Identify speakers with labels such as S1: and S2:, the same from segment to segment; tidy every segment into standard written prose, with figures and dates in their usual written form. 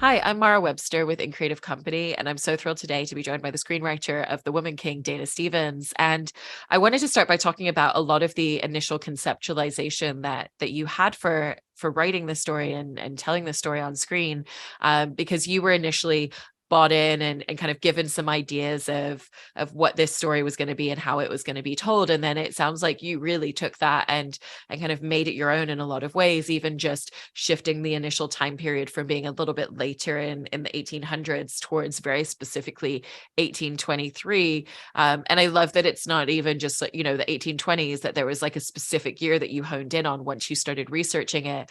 S1: Hi, I'm Mara Webster with In Creative Company, and I'm so thrilled today to be joined by the screenwriter of The Woman King, Dana Stevens. And I wanted to start by talking about a lot of the initial conceptualization that you had for writing the story and telling the story on screen, because you were initially bought in and kind of given some ideas of what this story was going to be and how it was going to be told. And then it sounds like you really took that and kind of made it your own in a lot of ways, even just shifting the initial time period from being a little bit later in the 1800s towards very specifically 1823. And I love that it's not even just like, the 1820s, that there was like a specific year that you honed in on once you started researching it.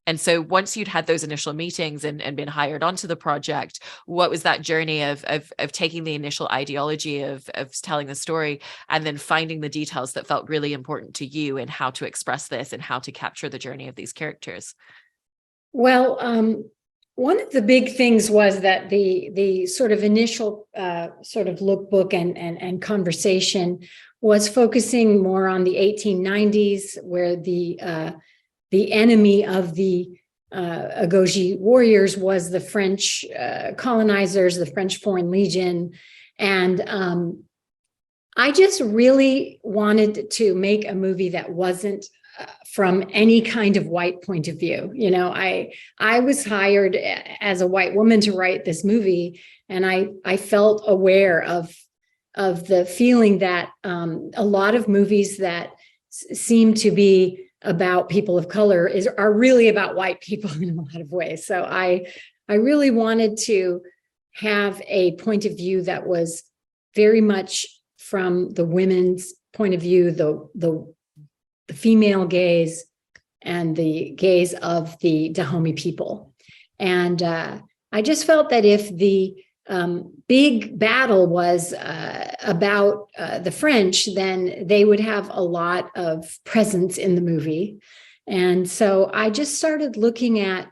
S1: And so once you'd had those initial meetings and been hired onto the project, what was that journey of taking the initial ideology of telling the story and then finding the details that felt really important to you and how to express this and how to capture the journey of these characters?
S2: Well, one of the big things was that the sort of initial sort of lookbook and conversation was focusing more on the 1890s, where the enemy of the Agojie warriors was the French colonizers, the French Foreign Legion. And I just really wanted to make a movie that wasn't from any kind of white point of view. I was hired as a white woman to write this movie, and I felt aware of the feeling that a lot of movies that seem to be about people of color are really about white people in a lot of ways. So I really wanted to have a point of view that was very much from the women's point of view, the female gaze and the gaze of the Dahomey people. And I just felt that if the big battle was about the French, then they would have a lot of presence in the movie. And so I just started looking at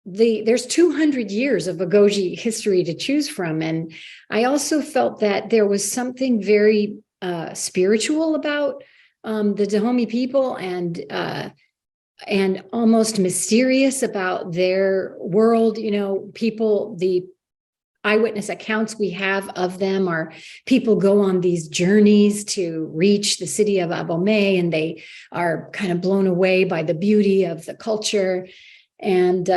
S2: there's 200 years of Agojie history to choose from. And I also felt that there was something very spiritual about the Dahomey people and almost mysterious about their world. The eyewitness accounts we have of them are people go on these journeys to reach the city of Dahomey, and they are kind of blown away by the beauty of the culture. And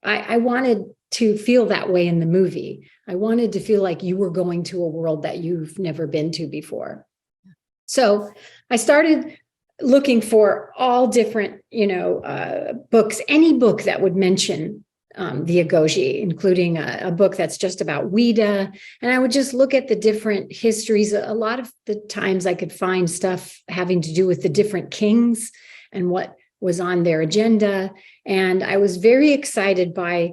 S2: I wanted to feel that way in the movie. I wanted to feel like you were going to a world that you've never been to before. So I started looking for all different, books, any book that would mention the Agojie, including a book that's just about Ouida. And I would just look at the different histories. A lot of the times I could find stuff having to do with the different kings and what was on their agenda. And I was very excited by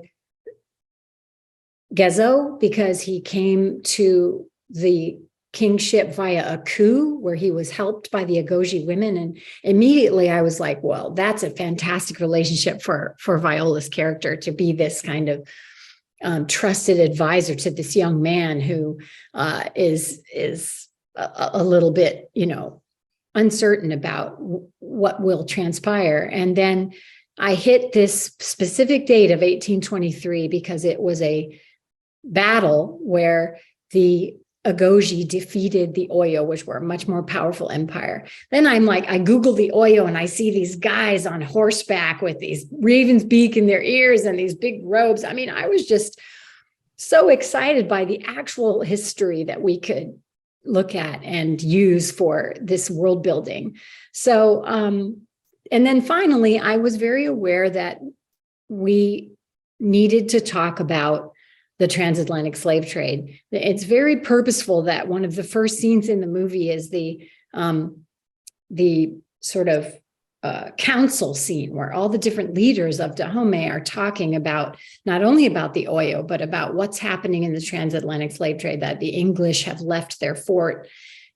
S2: Gezo because he came to the kingship via a coup where he was helped by the Agojie women. And immediately I was like, well, that's a fantastic relationship for Viola's character to be this kind of trusted advisor to this young man who is a little bit, uncertain about what will transpire. And then I hit this specific date of 1823 because it was a battle where the Agojie defeated the Oyo, which were a much more powerful empire. Then I Google the Oyo and I see these guys on horseback with these raven's beak in their ears and these big robes. I mean, I was just so excited by the actual history that we could look at and use for this world building. So, and then finally, I was very aware that we needed to talk about the transatlantic slave trade. It's very purposeful that one of the first scenes in the movie is the sort of council scene where all the different leaders of Dahomey are talking about not only about the Oyo, but about what's happening in the transatlantic slave trade, that the English have left their fort,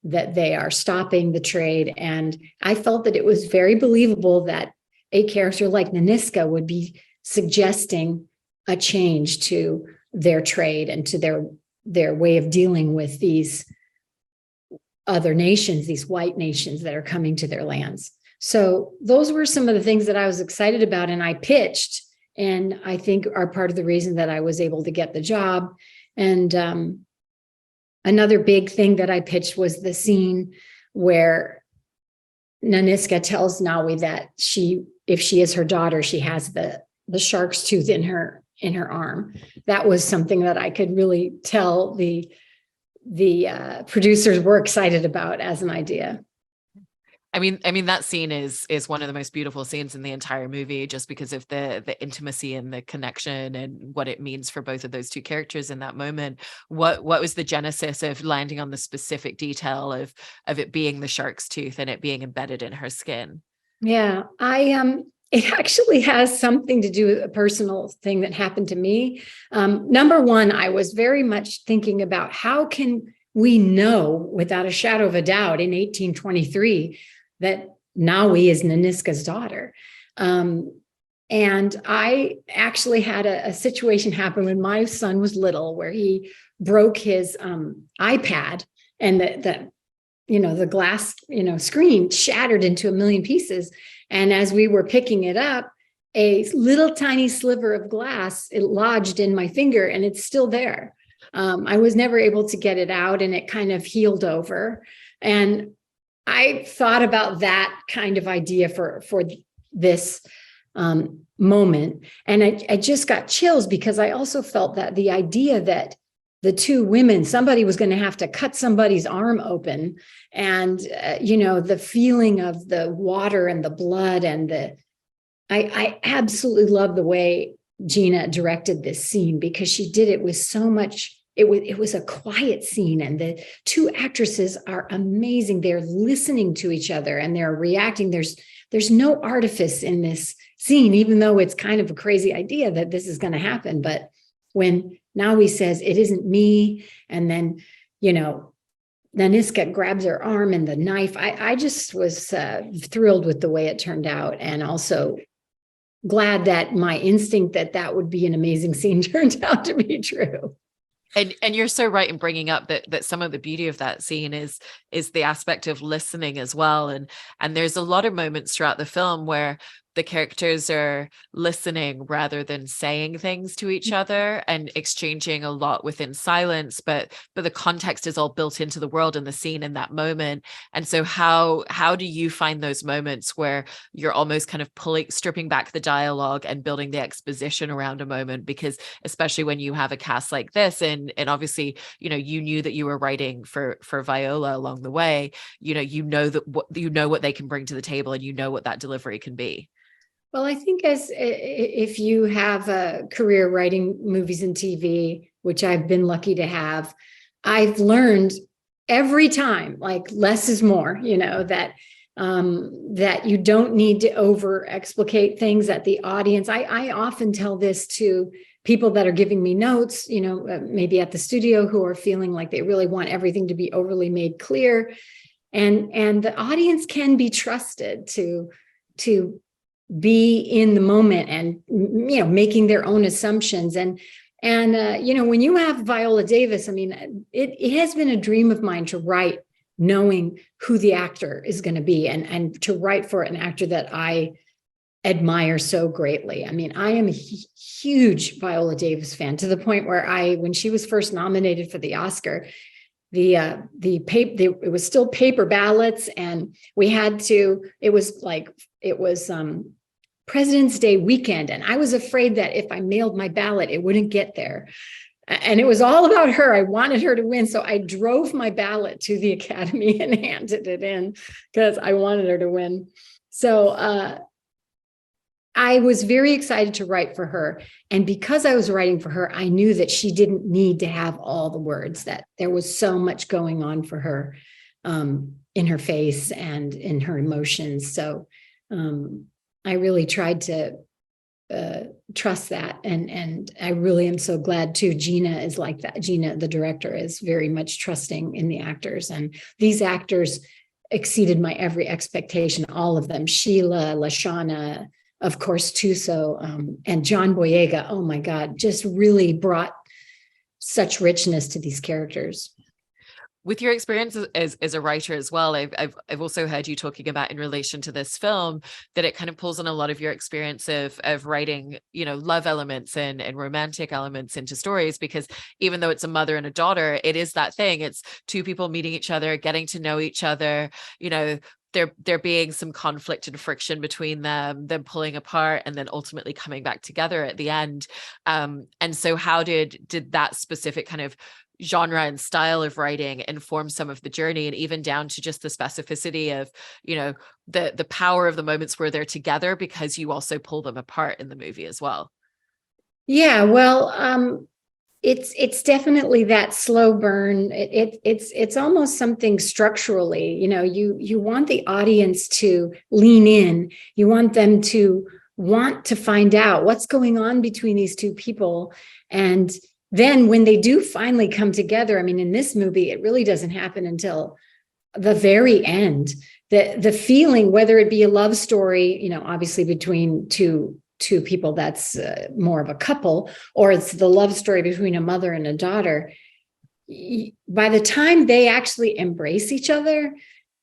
S2: that they are stopping the trade. And I felt that it was very believable that a character like Nanisca would be suggesting a change to their trade and to their way of dealing with these other nations, these white nations that are coming to their lands. So those were some of the things that I was excited about. And I pitched and I think are part of the reason that I was able to get the job. And another big thing that I pitched was the scene where Nanisca tells Nawi that if she is her daughter, she has the shark's tooth in her arm. That was something that I could really tell the producers were excited about as an idea.
S1: I mean that scene is one of the most beautiful scenes in the entire movie, just because of the intimacy and the connection and what it means for both of those two characters in that moment. What was the genesis of landing on the specific detail of it being the shark's tooth and it being embedded in her skin?
S2: Yeah, it actually has something to do with a personal thing that happened to me. Number one, I was very much thinking about how can we know without a shadow of a doubt in 1823 that Nawi is Nanisca's daughter. And I actually had a situation happen when my son was little where he broke his iPad, and the glass, screen shattered into a million pieces. And as we were picking it up, a little tiny sliver of glass, it lodged in my finger, and it's still there. I was never able to get it out, and it kind of healed over. And I thought about that kind of idea for this moment. And I just got chills because I also felt that the idea that the two women, somebody was going to have to cut somebody's arm open, and the feeling of the water and the blood and I absolutely love the way Gina directed this scene, because she did it with so much. It was a quiet scene, and the two actresses are amazing. They're listening to each other and they're reacting. There's no artifice in this scene, even though it's kind of a crazy idea that this is going to happen. But when Nawi says, "It isn't me," and then, Nanisca grabs her arm and the knife, I just was thrilled with the way it turned out, and also glad that my instinct that would be an amazing scene turned out to be true.
S1: And you're so right in bringing up that some of the beauty of that scene is the aspect of listening as well. And there's a lot of moments throughout the film where the characters are listening rather than saying things to each other and exchanging a lot within silence, but the context is all built into the world and the scene in that moment. And so how do you find those moments where you're almost kind of stripping back the dialogue and building the exposition around a moment? Because especially when you have a cast like this, and obviously, you knew that you were writing for Viola along the way, what they can bring to the table, and what that delivery can be.
S2: Well, I think if you have a career writing movies and TV, which I've been lucky to have, I've learned every time, like, less is more, that you don't need to over explicate things at the audience. I often tell this to people that are giving me notes, maybe at the studio, who are feeling like they really want everything to be overly made clear. And the audience can be trusted to be in the moment and making their own assumptions. And when you have Viola Davis, I mean, it has been a dream of mine to write knowing who the actor is going to be, and to write for an actor that I admire so greatly. I mean, I am a huge Viola Davis fan, to the point where when she was first nominated for the Oscar, it was still paper ballots, and it was President's Day weekend, and I was afraid that if I mailed my ballot, it wouldn't get there. And it was all about her. I wanted her to win, so I drove my ballot to the Academy and handed it in because I wanted her to win. So I was very excited to write for her. And because I was writing for her, I knew that she didn't need to have all the words, that there was so much going on for her in her face and in her emotions. So I really tried to trust that. And I really am so glad too. Gina is like that. Gina, the director, is very much trusting in the actors. And these actors exceeded my every expectation, all of them. Sheila, Lashana, of course, Tuso, and John Boyega, oh my God, just really brought such richness to these characters.
S1: With your experience as a writer as well, I've also heard you talking about in relation to this film that it kind of pulls on a lot of your experience of writing, love elements and romantic elements into stories, because even though it's a mother and a daughter, it is that thing. It's two people meeting each other, getting to know each other, there being some conflict and friction between them pulling apart and then ultimately coming back together at the end. And so how did that specific kind of genre and style of writing inform some of the journey, and even down to just the specificity of the power of the moments where they're together, because you also pull them apart in the movie as well?
S2: Yeah, well, it's definitely that slow burn. It's almost something structurally, you want the audience to lean in. You want them to want to find out what's going on between these two people. And then when they do finally come together, I mean, in this movie, it really doesn't happen until the very end. The feeling, whether it be a love story, obviously between two people, that's more of a couple, or it's the love story between a mother and a daughter, by the time they actually embrace each other,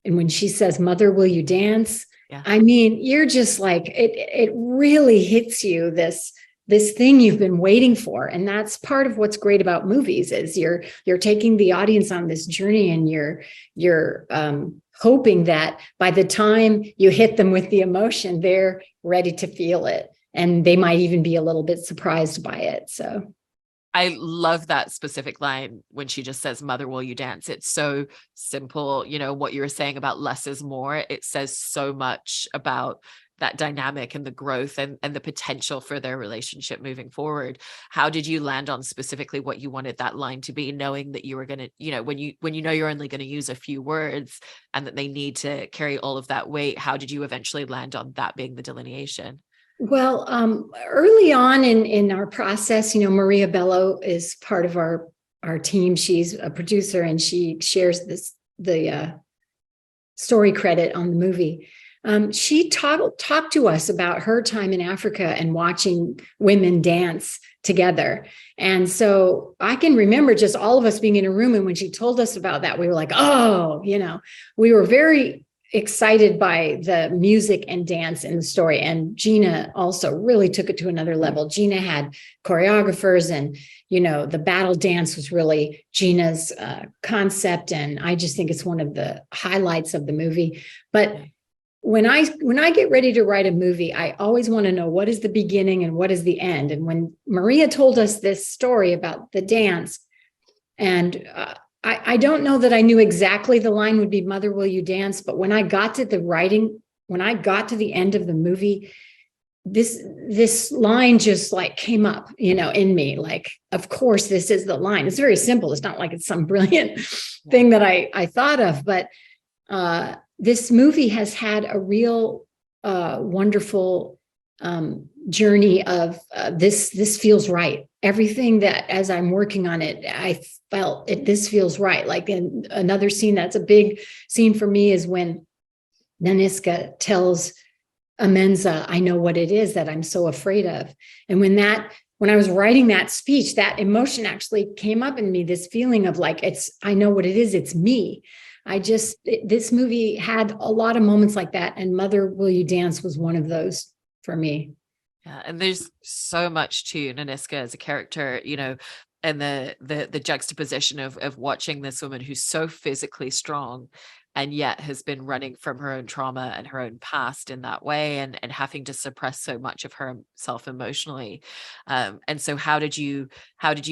S2: and when she says, "Mother, will you dance?" Yeah. I mean, you're just like, it really hits you, this thing you've been waiting for. And that's part of what's great about movies, is you're taking the audience on this journey, and you're hoping that by the time you hit them with the emotion, they're ready to feel it. And they might even be a little bit surprised by it. So
S1: I love that specific line when she just says, "Mother, will you dance?" It's so simple. What you were saying about less is more. It says so much about that dynamic and the growth and the potential for their relationship moving forward. How did you land on specifically what you wanted that line to be, knowing that you were going to, when you know you're only going to use a few words and that they need to carry all of that weight? How did you eventually land on that being the delineation?
S2: Well, early on in our process, Maria Bello is part of our team. She's a producer, and she shares the story credit on the movie. She talked to us about her time in Africa and watching women dance together. And so I can remember just all of us being in a room, and when she told us about that, we were like, oh, we were very excited by the music and dance in the story. And Gina also really took it to another level. Gina had choreographers, and the battle dance was really Gina's concept, and I just think it's one of the highlights of the movie. But when I get ready to write a movie, I always want to know what is the beginning and what is the end. And when Maria told us this story about the dance, and I don't know that I knew exactly the line would be, "Mother, will you dance?" But when I got to the writing, when I got to the end of the movie, this line just like came up, in me. Like, of course, this is the line. It's very simple. It's not like it's some brilliant thing that I thought of, but this movie has had a real wonderful journey of this feels right. Everything that, as I'm working on it, I felt it. This feels right. Like, in another scene that's a big scene for me is when Nanisca tells Amenza, "I know what it is that I'm so afraid of." And when I was writing that speech, that emotion actually came up in me. This feeling of like, I know what it is. It's me. This movie had a lot of moments like that, and "Mother, will you dance" was one of those for me.
S1: Yeah, and there's so much to Nanisca as a character, and the juxtaposition of watching this woman who's so physically strong and yet has been running from her own trauma and her own past in that way, and having to suppress so much of herself emotionally. And so how did you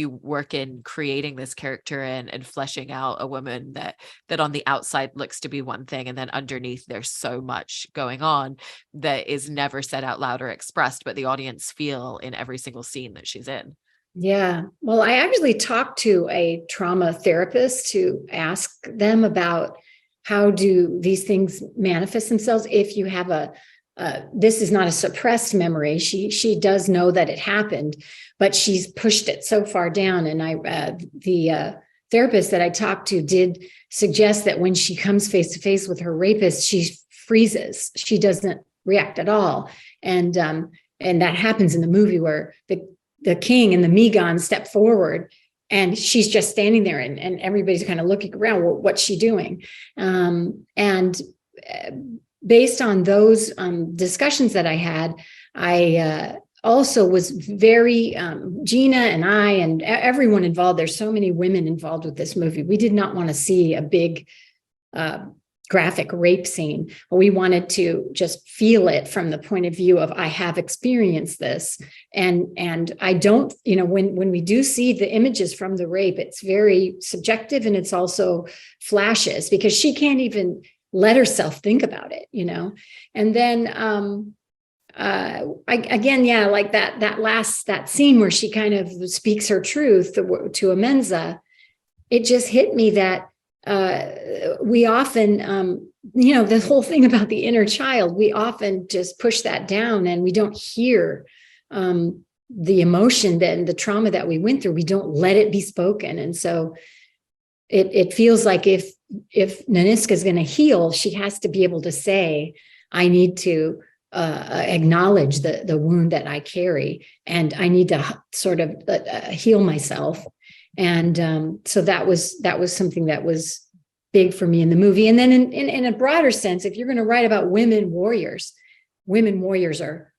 S1: work in creating this character and fleshing out a woman that on the outside looks to be one thing, and then underneath there's so much going on that is never said out loud or expressed, but the audience feel in every single scene that she's in?
S2: Yeah. Well, I actually talked to a trauma therapist to ask them about how do these things manifest themselves if you have this is not a suppressed memory. She does know that it happened, but she's pushed it so far down. And the therapist that I talked to did suggest that when she comes face to face with her rapist, she freezes. She doesn't react at all. And that happens in the movie, where the king and the Megon step forward, and she's just standing there, and everybody's kind of looking around. What's she doing? And based on those discussions that I had, I also was very, Gina and I and everyone involved, there's so many women involved with this movie. We did not want to see a big graphic rape scene. We wanted to just feel it from the point of view of, I have experienced this. And I don't, when we do see the images from the rape, it's very subjective, and it's also flashes, because she can't even let herself think about it, And then like that scene where she kind of speaks her truth to Amenza, it just hit me that we often, the whole thing about the inner child, we often just push that down, and we don't hear the emotion and the trauma that we went through. We don't let it be spoken. And so it feels like if Nanisca is going to heal, she has to be able to say, I need to acknowledge the wound that I carry, and I need to sort of heal myself. And so that was something that was big for me in the movie. And then in a broader sense, if you're going to write about women warriors are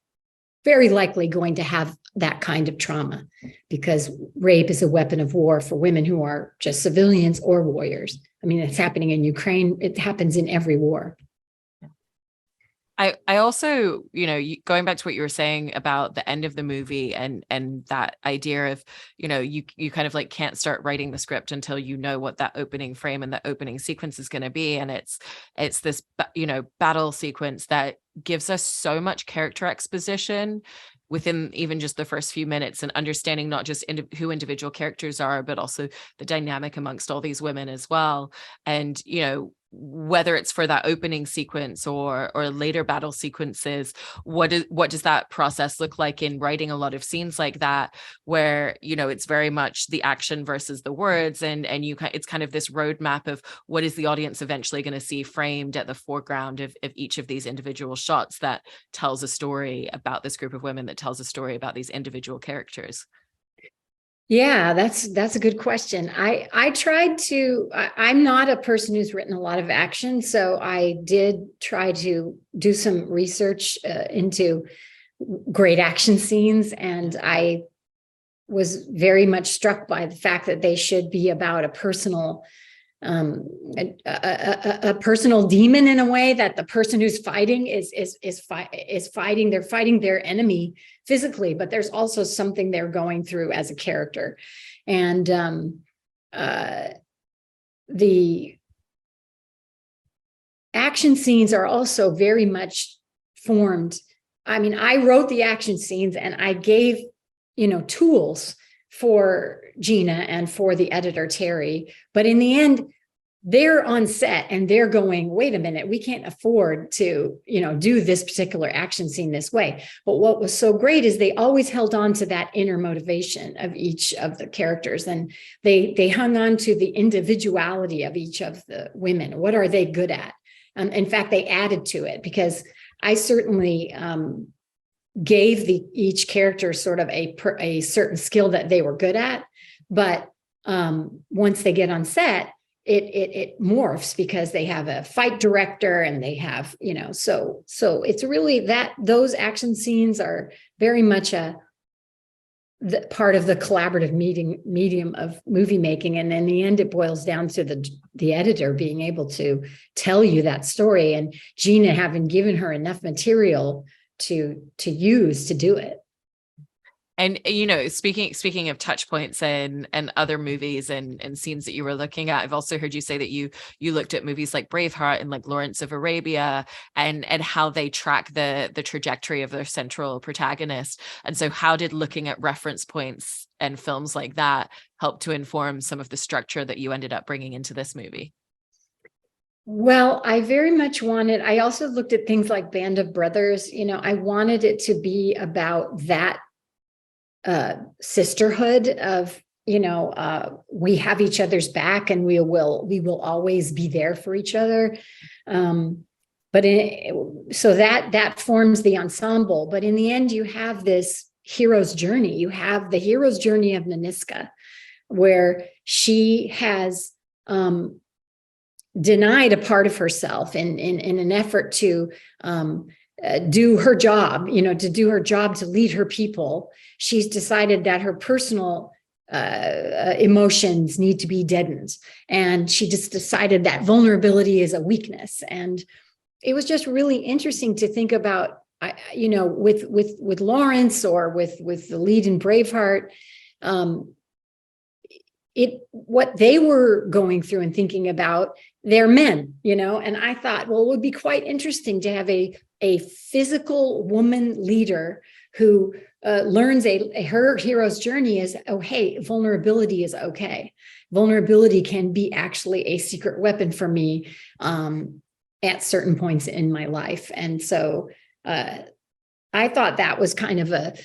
S2: very likely going to have that kind of trauma, because rape is a weapon of war for women who are just civilians or warriors. I mean, it's happening in Ukraine. It happens in every war.
S1: I also, going back to what you were saying about the end of the movie and that idea of, you kind of like can't start writing the script until you know what that opening frame and that opening sequence is going to be. And it's this, battle sequence that gives us so much character exposition within even just the first few minutes, and understanding not just who individual characters are, but also the dynamic amongst all these women as well. And, whether it's for that opening sequence or later battle sequences, what does that process look like in writing a lot of scenes like that, where it's very much the action versus the words, and it's kind of this roadmap of what is the audience eventually going to see framed at the foreground of each of these individual shots that tells a story about this group of women, that tells a story about these individual characters.
S2: Yeah, that's a good question. I tried to, I'm not a person who's written a lot of action, so I did try to do some research into great action scenes, and I was very much struck by the fact that they should be about a personal demon, in a way that the person who's fighting is fighting. They're fighting their enemy physically, but there's also something they're going through as a character. And the action scenes are also very much formed. I mean, I wrote the action scenes, and I gave tools for Gina and for the editor, Terry. But in the end, they're on set and they're going, wait a minute, we can't afford to, do this particular action scene this way. But what was so great is they always held on to that inner motivation of each of the characters. And they hung on to the individuality of each of the women. What are they good at? In fact, they added to it, because I certainly gave each character sort of a certain skill that they were good at, but once they get on set, it morphs, because they have a fight director, and they have so it's really that those action scenes are very much the part of the collaborative medium of movie making. And in the end, it boils down to the editor being able to tell you that story, and Gina having given her enough material to use to do it.
S1: And speaking of touch points and other movies and scenes that you were looking at, I've also heard you say that you looked at movies like Braveheart and like Lawrence of Arabia, and how they track the trajectory of their central protagonist. And so how did looking at reference points and films like that help to inform some of the structure that you ended up bringing into this movie?
S2: Well, I very much I also looked at things like Band of Brothers. I wanted it to be about that sisterhood of, we have each other's back, and we will always be there for each other. But so that forms the ensemble. But in the end, you have this hero's journey. You have the hero's journey of Nanisca, where she has denied a part of herself in an effort to do her job, to do her job, to lead her people. She's decided that her personal emotions need to be deadened. And she just decided that vulnerability is a weakness. And it was just really interesting to think about, with Lawrence, or with the lead in Braveheart, what they were going through and thinking about. They're men, and I thought, well, it would be quite interesting to have a physical woman leader who learns her hero's journey is, oh, hey, vulnerability is okay. Vulnerability can be actually a secret weapon for me at certain points in my life. And so I thought that was kind of a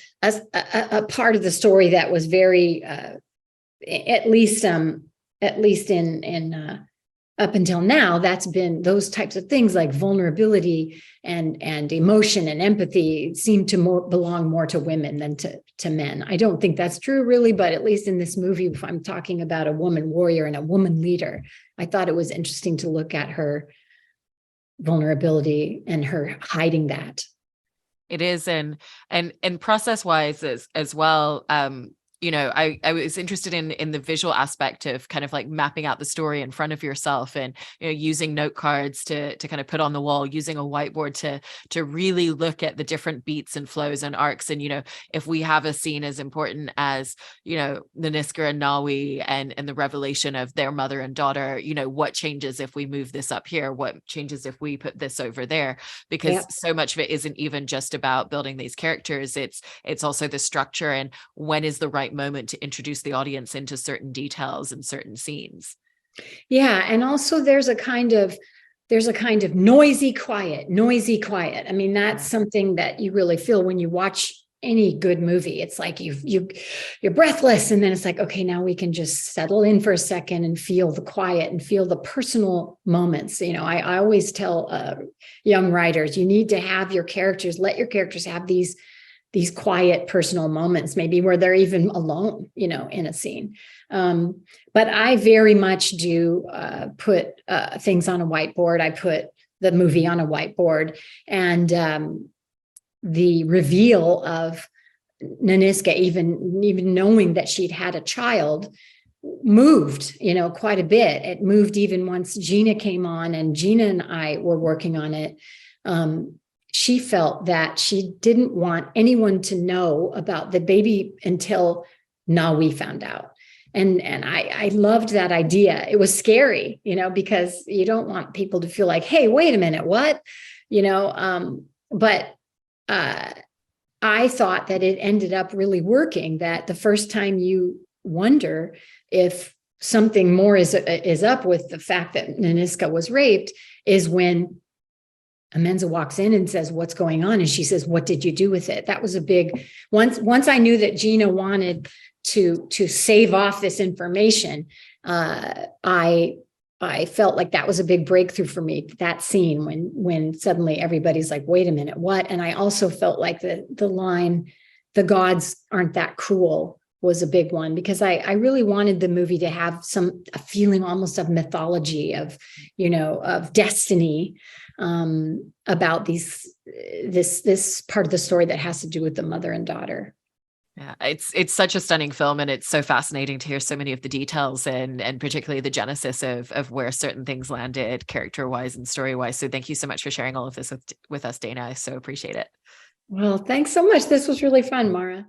S2: part of the story that was very, at least in up until now, that's been those types of things like vulnerability and emotion and empathy seem to belong more to women than to men. I don't think that's true really, but at least in this movie, if I'm talking about a woman warrior and a woman leader, I thought it was interesting to look at her vulnerability and her hiding that.
S1: It is, and process wise as well. I was interested in the visual aspect of kind of like mapping out the story in front of yourself, and using note cards to kind of put on the wall, using a whiteboard to really look at the different beats and flows and arcs. And if we have a scene as important as Nanisca and Nawi and the revelation of their mother and daughter, what changes if we move this up here, what changes if we put this over there, because so much of it isn't even just about building these characters, it's also the structure and when is the right moment to introduce the audience into certain details and certain scenes.
S2: Yeah. And also there's a kind of noisy quiet. I mean, that's something that you really feel when you watch any good movie. It's like you're breathless, and then it's like, okay, now we can just settle in for a second and feel the quiet and feel the personal moments. I always tell young writers, you need to have your characters, let your characters have these quiet personal moments, maybe where they're even alone, in a scene. But I very much do put things on a whiteboard. I put the movie on a whiteboard, and the reveal of Nanisca, even knowing that she'd had a child, moved, quite a bit. It moved even once Gina came on, and Gina and I were working on it. She felt that she didn't want anyone to know about the baby until Nawi found out. And I loved that idea. It was scary, because you don't want people to feel like, hey, wait a minute, what? But I thought that it ended up really working, that the first time you wonder if something more is up with the fact that Nanisca was raped is when Amenza walks in and says, what's going on? And she says, what did you do with it? That was a big, once I knew that Gina wanted to save off this information, I felt like that was a big breakthrough for me, that scene when suddenly everybody's like, wait a minute, what? And I also felt like the line, the gods aren't that cruel, was a big one, because I really wanted the movie to have a feeling almost of mythology, of destiny, about this part of the story that has to do with the mother and daughter.
S1: Yeah, it's such a stunning film, and it's so fascinating to hear so many of the details and particularly the genesis of where certain things landed character wise and story wise. So thank you so much for sharing all of this with us, Dana. I so appreciate it.
S2: Well, thanks so much. This was really fun, Mara.